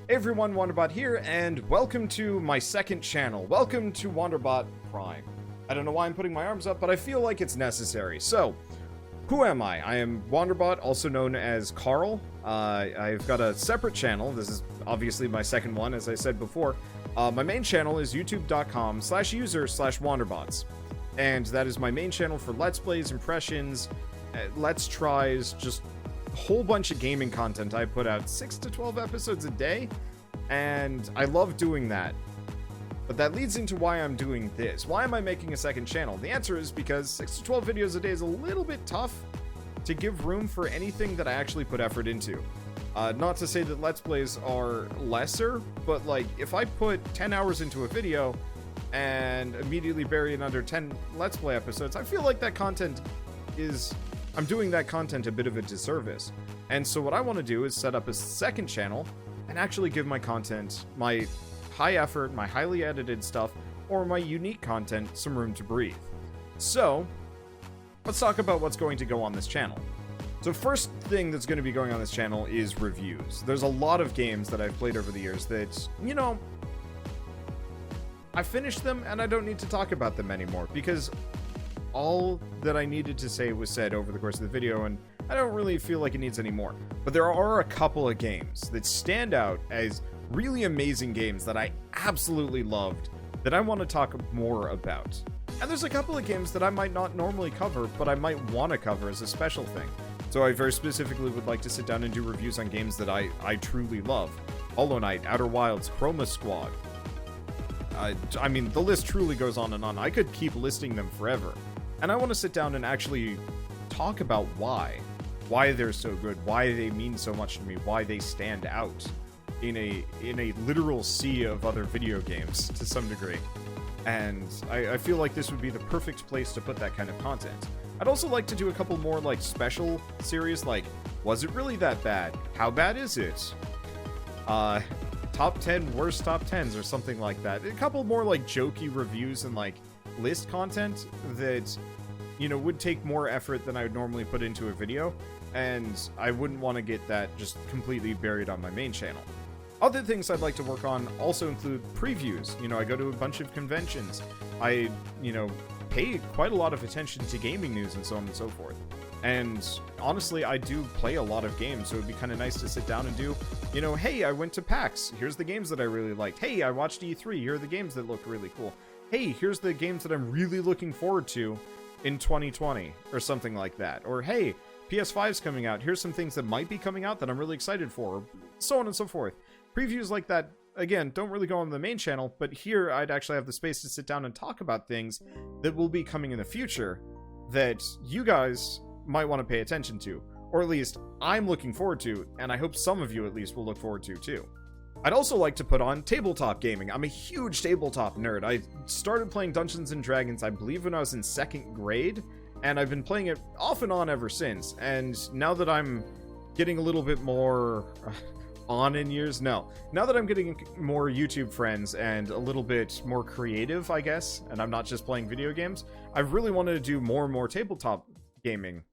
Hey everyone, Wanderbot here, and welcome to my second channel. Welcome to Wanderbot Prime. I don't know why I'm putting my arms up, but I feel like it's necessary. So, who am I? I am Wanderbot, also known as Carl. I've got a separate channel. This is obviously my second one, as I said before. My main channel is youtube.com/user/wanderbots. And that is my main channel for Let's Plays, impressions, Let's Tries, just a whole bunch of gaming content. I put out 6 to 12 episodes a day, and I love doing that. But that leads into why I'm doing this. Why am I making a second channel? The answer is because 6 to 12 videos a day is a little bit tough to give room for anything that I actually put effort into. Not to say that Let's Plays are lesser, but like, if I put 10 hours into a video and immediately bury it under 10 Let's Play episodes, I feel like that content is... I'm doing that content a bit of a disservice. And so what I want to do is set up a second channel and actually give my content, my high effort, my highly edited stuff, or my unique content some room to breathe. So, let's talk about what's going to go on this channel. So first thing that's going to be going on this channel is reviews. There's a lot of games that I've played over the years that, you know, I finished them and I don't need to talk about them anymore because all that I needed to say was said over the course of the video, and I don't really feel like it needs any more. But there are a couple of games that stand out as really amazing games that I absolutely loved that I want to talk more about. And there's a couple of games that I might not normally cover, but I might want to cover as a special thing. So I very specifically would like to sit down and do reviews on games that I truly love. Hollow Knight, Outer Wilds, Chroma Squad. I mean, the list truly goes on and on. I could keep listing them forever. And I want to sit down and actually talk about why they're so good, why they mean so much to me, why they stand out in a literal sea of other video games to some degree. And I feel like this would be the perfect place to put that kind of content. I'd also like to do a couple more like special series, like, was it really that bad? How bad is it? Top 10 worst top 10s or something like that. A couple more like jokey reviews and like list content that, you know, would take more effort than I would normally put into a video, and I wouldn't want to get that just completely buried on my main channel. Other things I'd like to work on also include previews. You know, I go to a bunch of conventions. I, you know, pay quite a lot of attention to gaming news and so on and so forth. And honestly, I do play a lot of games, so it'd be kind of nice to sit down and do, you know, hey, I went to PAX. Here's the games that I really liked. Hey, I watched E3. Here are the games that look really cool. Hey, here's the games that I'm really looking forward to in 2020, or something like that. Or, hey, PS5's coming out. Here's some things that might be coming out that I'm really excited for, so on and so forth. Previews like that, again, don't really go on the main channel, but here I'd actually have the space to sit down and talk about things that will be coming in the future that you guys might want to pay attention to, or at least I'm looking forward to, and I hope some of you at least will look forward to too. I'd also like to put on tabletop gaming. I'm a huge tabletop nerd. I started playing Dungeons & Dragons, I believe, when I was in 2nd grade, and I've been playing it off and on ever since. And now that I'm getting a little bit more on in years, now that I'm getting more YouTube friends and a little bit more creative, I guess, and I'm not just playing video games, I've really wanted to do more and more tabletop gaming.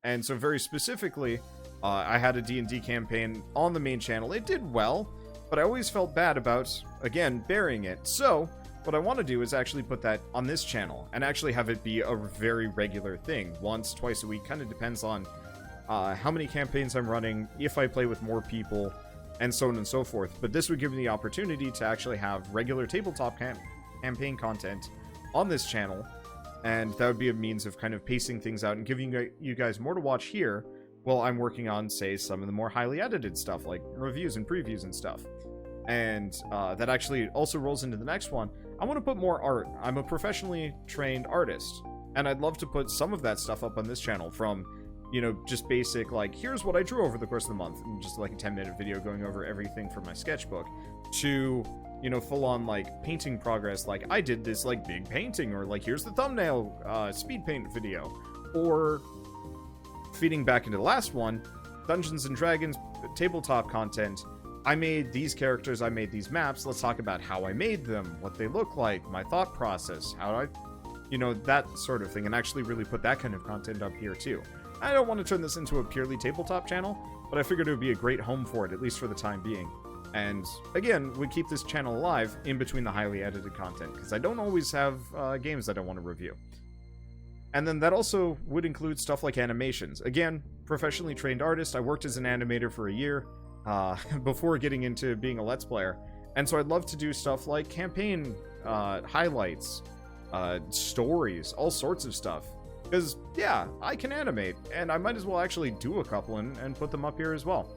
And so very specifically, I had a D&D campaign on the main channel. It did well, but I always felt bad about, again, burying it. So, what I want to do is actually put that on this channel, and actually have it be a very regular thing. Once, twice a week, kind of depends on how many campaigns I'm running, if I play with more people, and so on and so forth. But this would give me the opportunity to actually have regular tabletop campaign content on this channel, and that would be a means of kind of pacing things out and giving you guys more to watch here, while I'm working on, say, some of the more highly edited stuff, like reviews and previews and stuff. And that actually also rolls into the next one. I want to put more art. I'm a professionally trained artist, and I'd love to put some of that stuff up on this channel, from, you know, just basic, like, here's what I drew over the course of the month, and just like a 10-minute video going over everything from my sketchbook, to, you know, full-on, like, painting progress, like, I did this, like, big painting, or, like, here's the thumbnail speed paint video, or feeding back into the last one, Dungeons & Dragons tabletop content. I made these characters, I made these maps, let's talk about how I made them, what they look like, my thought process, how I, you know, that sort of thing, and actually really put that kind of content up here too. I don't want to turn this into a purely tabletop channel, but I figured it would be a great home for it, at least for the time being. And again, we keep this channel alive in between the highly edited content, because I don't always have games that I want to review. And then that also would include stuff like animations. Again, professionally trained artist. I worked as an animator for a year before getting into being a Let's Player. And so I'd love to do stuff like campaign highlights, stories, all sorts of stuff. Because, yeah, I can animate, and I might as well actually do a couple and put them up here as well.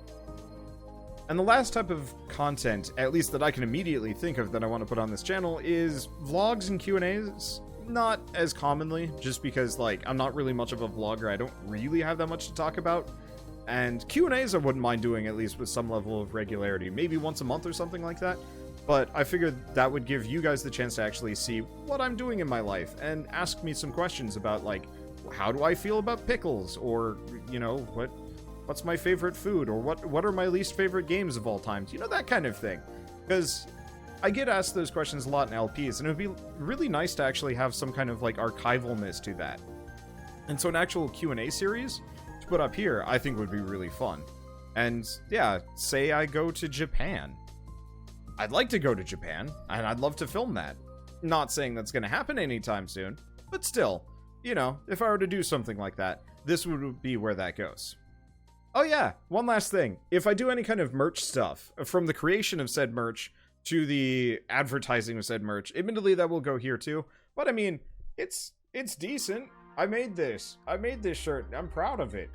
And the last type of content, at least that I can immediately think of that I want to put on this channel, is vlogs and Q&As. Not as commonly, just because, like, I'm not really much of a vlogger. I don't really have that much to talk about. And Q&As I wouldn't mind doing, at least with some level of regularity. Maybe once a month or something like that. But I figured that would give you guys the chance to actually see what I'm doing in my life and ask me some questions about, like, how do I feel about pickles? Or, you know, what's my favorite food? Or what are my least favorite games of all time? You know, that kind of thing. Because I get asked those questions a lot in LPs, and it would be really nice to actually have some kind of, like, archivalness to that. And so an actual Q&A series to put up here, I think would be really fun. And, yeah, say I go to Japan. I'd like to go to Japan, and I'd love to film that. Not saying that's going to happen anytime soon, but still, you know, if I were to do something like that, this would be where that goes. Oh yeah, one last thing. If I do any kind of merch stuff, from the creation of said merch to the advertising of said merch, admittedly that will go here too, but I mean, it's decent. I made this shirt, I'm proud of it.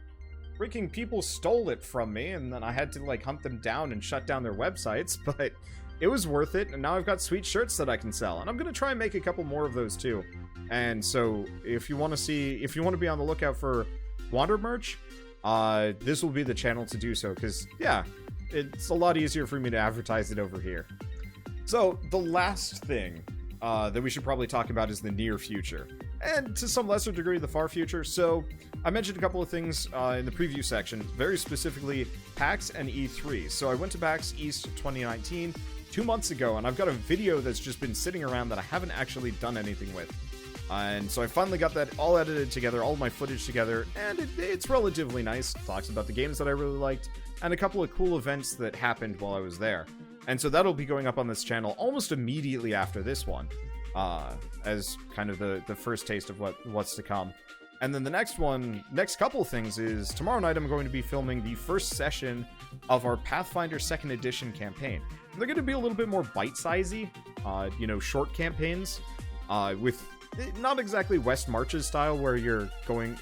Freaking people stole it from me, and then I had to, like, hunt them down and shut down their websites, but it was worth it, and now I've got sweet shirts that I can sell, and I'm gonna try and make a couple more of those too. And so, if you want to be on the lookout for Wander merch, this will be the channel to do so, because, yeah, it's a lot easier for me to advertise it over here. So, the last thing that we should probably talk about is the near future, and to some lesser degree, the far future. So, I mentioned a couple of things in the preview section, very specifically PAX and E3. So, I went to PAX East 2019 2 months ago, and I've got a video that's just been sitting around that I haven't actually done anything with. And so I finally got that all edited together, all my footage together, and it's relatively nice. It talks about the games that I really liked, and a couple of cool events that happened while I was there. And so that'll be going up on this channel almost immediately after this one, as kind of the first taste of what's to come. And then the next couple things is, tomorrow night I'm going to be filming the first session of our Pathfinder 2nd Edition campaign. They're going to be a little bit more bite-sizey, you know, short campaigns, with not exactly West Marches style, where you're going,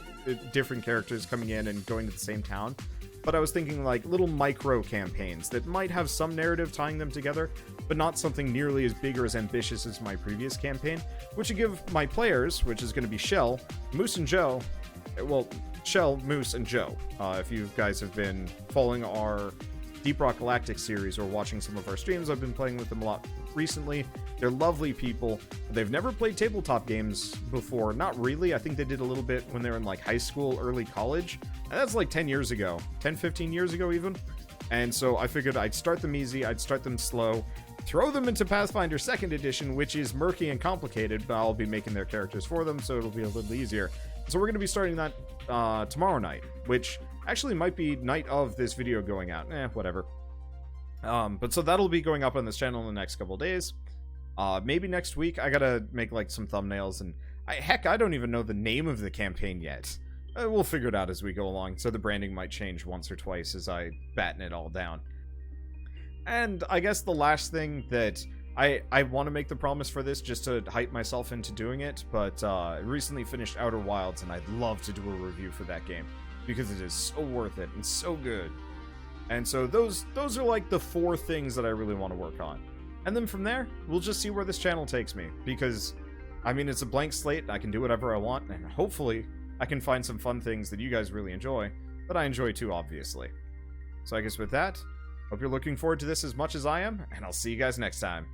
different characters coming in and going to the same town. But I was thinking, like, little micro campaigns that might have some narrative tying them together, but not something nearly as big or as ambitious as my previous campaign, which would give my players, which is going to be Shell, Moose, and Joe, well, Shell, Moose, and Joe, if you guys have been following our Deep Rock Galactic series or watching some of our streams, I've been playing with them a lot recently. They're lovely people. They've never played tabletop games before. Not really. I think they did a little bit when they were in, like, high school, early college. And that's like 10 years ago. 10, 15 years ago even. And so I figured I'd start them easy. I'd start them slow. Throw them into Pathfinder 2nd Edition, which is murky and complicated, but I'll be making their characters for them, so it'll be a little easier. So we're going to be starting that tomorrow night, which actually might be night of this video going out. Whatever. But so that'll be going up on this channel in the next couple days. Maybe next week. I gotta make, like, some thumbnails, and heck, I don't even know the name of the campaign yet. We'll figure it out as we go along, so the branding might change once or twice as I batten it all down. And I guess the last thing that I want to make the promise for this, just to hype myself into doing it, but I recently finished Outer Wilds, and I'd love to do a review for that game, because it is so worth it and so good. And so those are, like, the 4 things that I really want to work on. And then from there, we'll just see where this channel takes me, because, I mean, it's a blank slate, I can do whatever I want, and hopefully I can find some fun things that you guys really enjoy, that I enjoy too, obviously. So I guess with that, hope you're looking forward to this as much as I am, and I'll see you guys next time.